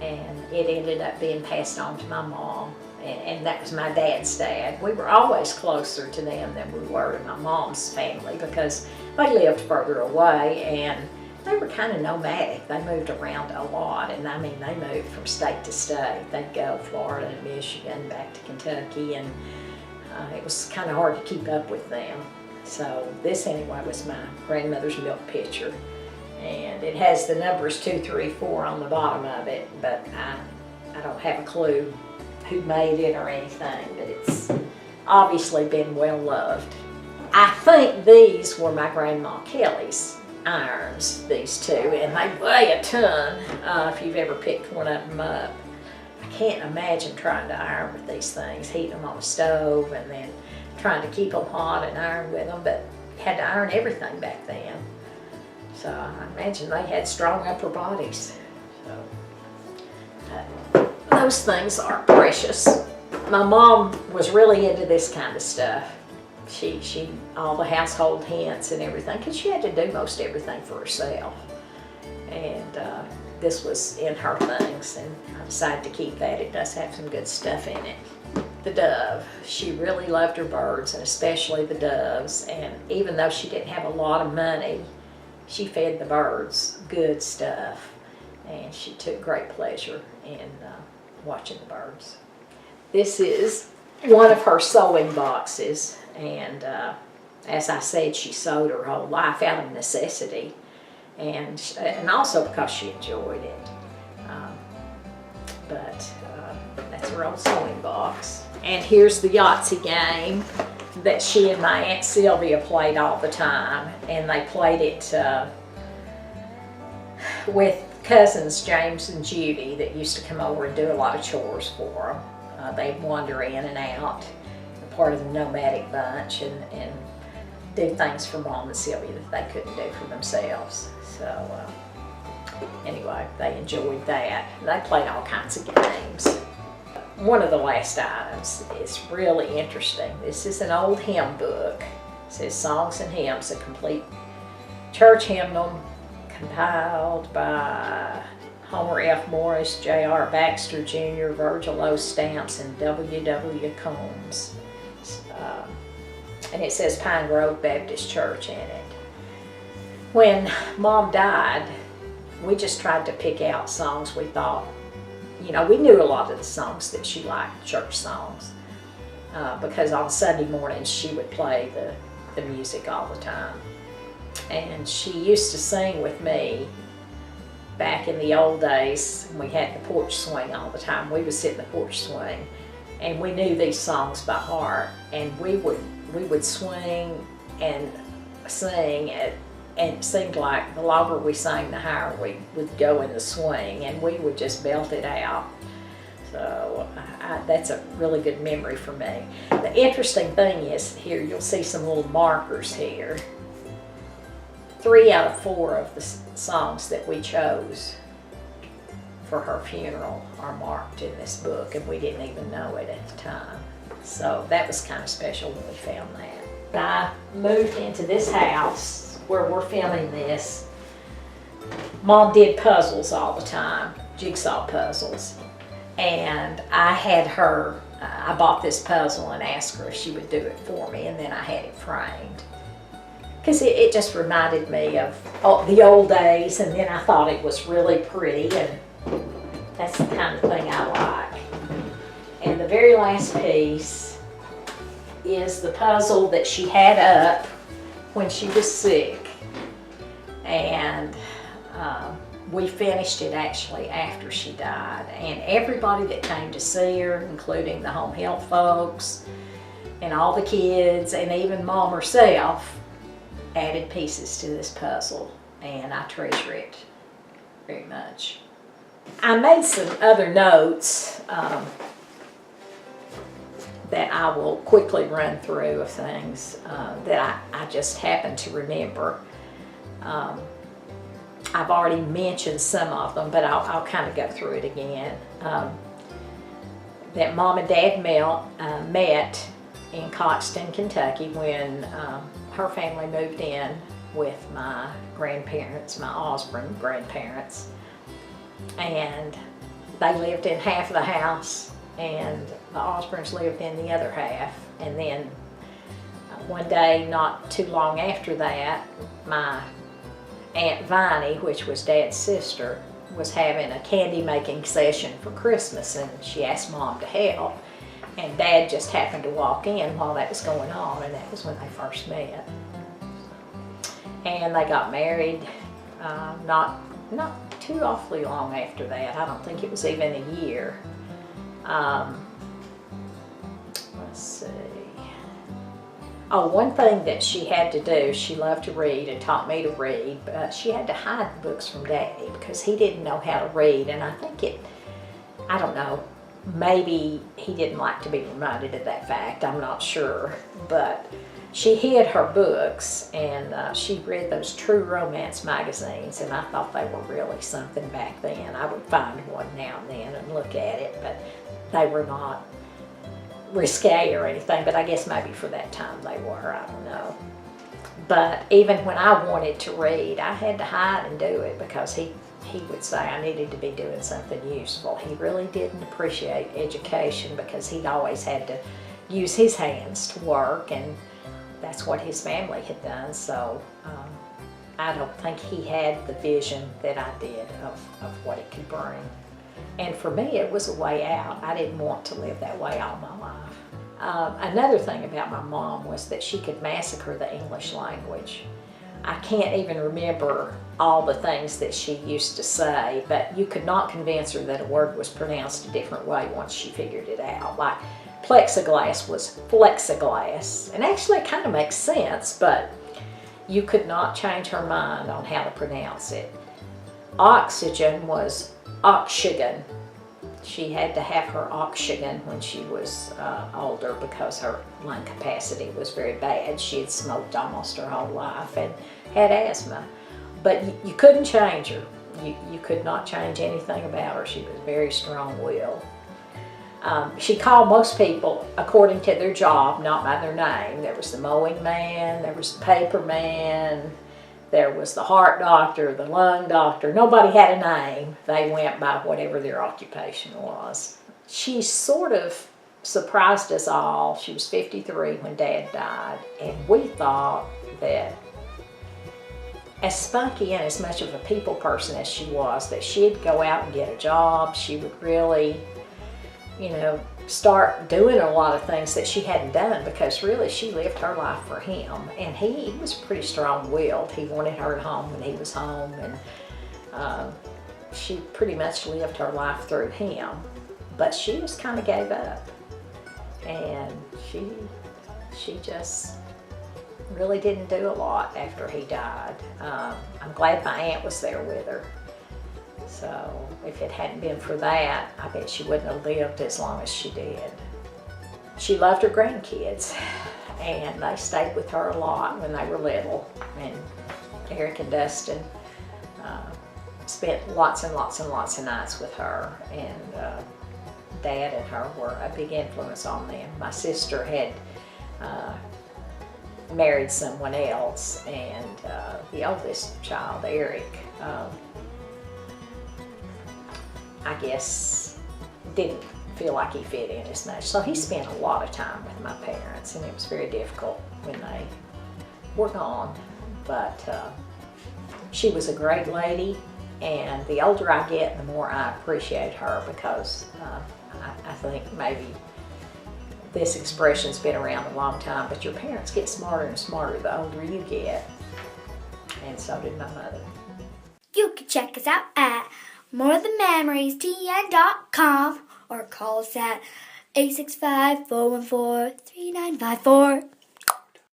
and it ended up being passed on to my mom. And that was my dad's dad. We were always closer to them than we were to my mom's family, because they lived further away and they were kind of nomadic. They moved around a lot, and I mean, they moved from state to state. They'd go Florida and Michigan, back to Kentucky, and it was kind of hard to keep up with them. So this anyway was my grandmother's milk pitcher, and it has the numbers 2, 3, 4 on the bottom of it, but I don't have a clue who made it or anything, but it's obviously been well loved. I think these were my Grandma Kelly's irons, these two, and they weigh a ton if you've ever picked one of them up. I can't imagine trying to iron with these things, heating them on a stove and then trying to keep them hot and iron with them, but you had to iron everything back then. So I imagine they had strong upper bodies. So, those things are precious. My mom was really into this kind of stuff. She all the household hints and everything, because she had to do most everything for herself. And this was in her things, and I decided to keep that. It does have some good stuff in it. The dove. She really loved her birds, and especially the doves. And even though she didn't have a lot of money, she fed the birds good stuff. And she took great pleasure in watching the birds. This is one of her sewing boxes, and as I said, she sewed her whole life out of necessity, and also because she enjoyed it. But that's her old sewing box. And here's the Yahtzee game that she and my Aunt Sylvia played all the time, and they played it with cousins James and Judy that used to come over and do a lot of chores for them. They'd wander in and out, part of the nomadic bunch, and do things for Mom and Sylvia that they couldn't do for themselves. So anyway, they enjoyed that. They played all kinds of games. One of the last items is really interesting. This is an old hymn book. It says Songs and Hymns, a complete church hymnal compiled by Homer F. Morris, J.R. Baxter Jr., Virgil O. Stamps, and W.W. Combs. And it says Pine Grove Baptist Church in it. When Mom died, we just tried to pick out songs we thought, you know, we knew a lot of the songs that she liked, church songs, because on Sunday mornings she would play the music all the time. And she used to sing with me back in the old days. We had the porch swing all the time. We would sit in the porch swing, and we knew these songs by heart, and we would swing and sing it. And it seemed like the longer we sang, the higher we would go in the swing, and we would just belt it out. So that's a really good memory for me. The interesting thing is here, you'll see some little markers here. 3 out of 4 of the songs that we chose for her funeral are marked in this book, and we didn't even know it at the time. So that was kind of special when we found that. I moved into this house where we're filming this. Mom did puzzles all the time, jigsaw puzzles. And I had her, I bought this puzzle and asked her if she would do it for me, and then I had it framed. Because it just reminded me of the old days, and then I thought it was really pretty, and that's the kind of thing I like. And the very last piece is the puzzle that she had up when she was sick, and we finished it actually after she died, and everybody that came to see her, including the home health folks and all the kids and even Mom herself, added pieces to this puzzle, and I treasure it very much. I made some other notes that I will quickly run through of things that I just happen to remember. I've already mentioned some of them, but I'll kind of go through it again. That Mom and Dad met in Coxton, Kentucky when her family moved in with my grandparents, my Osborne grandparents. And they lived in half of the house, and the Osbornes lived in the other half. And then one day, not too long after that, my Aunt Viney, which was Dad's sister, was having a candy making session for Christmas, and she asked Mom to help. And Dad just happened to walk in while that was going on, and that was when they first met. And they got married not too awfully long after that. I don't think it was even a year. Let's see. Oh, one thing that she had to do, she loved to read and taught me to read, but she had to hide the books from Daddy because he didn't know how to read, and I think I don't know, maybe he didn't like to be reminded of that fact, I'm not sure, but she hid her books, and she read those true romance magazines, and I thought they were really something back then. I would find one now and then and look at it, but they were not risque or anything, but I guess maybe for that time they were, I don't know. But even when I wanted to read, I had to hide and do it because he would say I needed to be doing something useful. He really didn't appreciate education because he'd always had to use his hands to work, and that's what his family had done. So I don't think he had the vision that I did of what it could bring. And for me, it was a way out. I didn't want to live that way all my life. Another thing about my mom was that she could massacre the English language. I can't even remember all the things that she used to say, but you could not convince her that a word was pronounced a different way once she figured it out. Like plexiglass was flexiglass, and actually it kind of makes sense, but you could not change her mind on how to pronounce it. Oxygen was oxygen, She had to have her oxygen when she was older because her lung capacity was very bad. She had smoked almost her whole life and had asthma. But you couldn't change her. You could not change anything about her. She was very strong-willed. She called most people according to their job, not by their name. There was the mowing man, there was the paper man, there was the heart doctor, the lung doctor. Nobody had a name. They went by whatever their occupation was. She sort of surprised us all. She was 53 when Dad died, and we thought that as spunky and as much of a people person as she was, that she'd go out and get a job. She would really, start doing a lot of things that she hadn't done, because really she lived her life for him. And he was pretty strong-willed. He wanted her at home when he was home, and she pretty much lived her life through him. But she just kind of gave up, and she just really didn't do a lot after he died. I'm glad my aunt was there with her. So if it hadn't been for that, I bet she wouldn't have lived as long as she did. She loved her grandkids, and they stayed with her a lot when they were little. And Eric and Dustin spent lots and lots and lots of nights with her, and Dad and her were a big influence on them. My sister had married someone else, and the oldest child, Eric, I guess didn't feel like he fit in as much. So he spent a lot of time with my parents, and it was very difficult when they were gone. But she was a great lady, and the older I get, the more I appreciate her, because I think maybe this expression's been around a long time, but your parents get smarter and smarter the older you get, and so did my mother. You can check us out at morethanmemoriestn.com or call us at 865-414-3954.